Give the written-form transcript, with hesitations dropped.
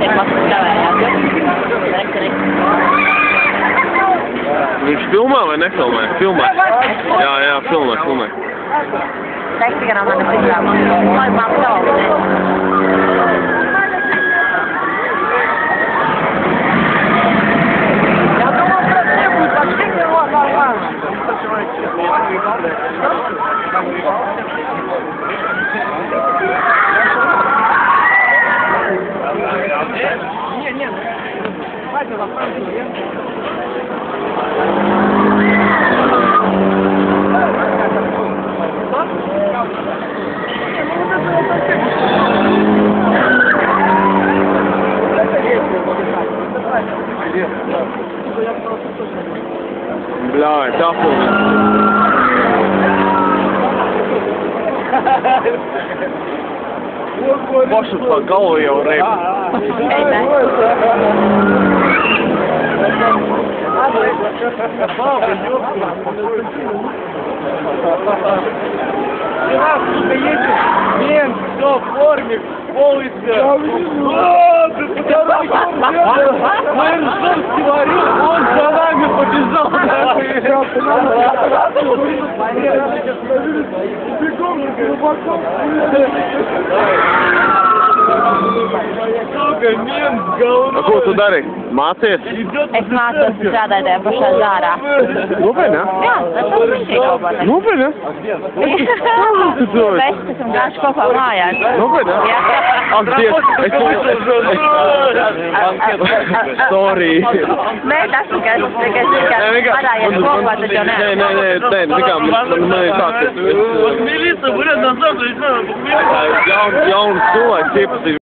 tiek maksas kavējās. Viņš filmē vai nefilmē? Filmē. Jā, filmē. Teikti, ka nav mana priekšāma. Lai man savu. Bļāj, tāpēc. Pašas pa galvu jau reibu. Мент, все, в форме, полностью. Мэржовский варил, он за нами побежал. Сука, мент, говно. Ko tu dari? Mācies? Es mācos strādāt tajā pašā zārā. Nopietni, jā? Jā, tas ir viņš iekalpoties. Nopietni? Vestas un gājuši kopā mājās. Nopietni, jā? Jā. Ak, Dievs, sorry. Nē, tas tikai varājies kopā, tad jau Nē, man ir tā, ka Вот милиция, блядь, на завтра, jauns cilvēks iepazīst.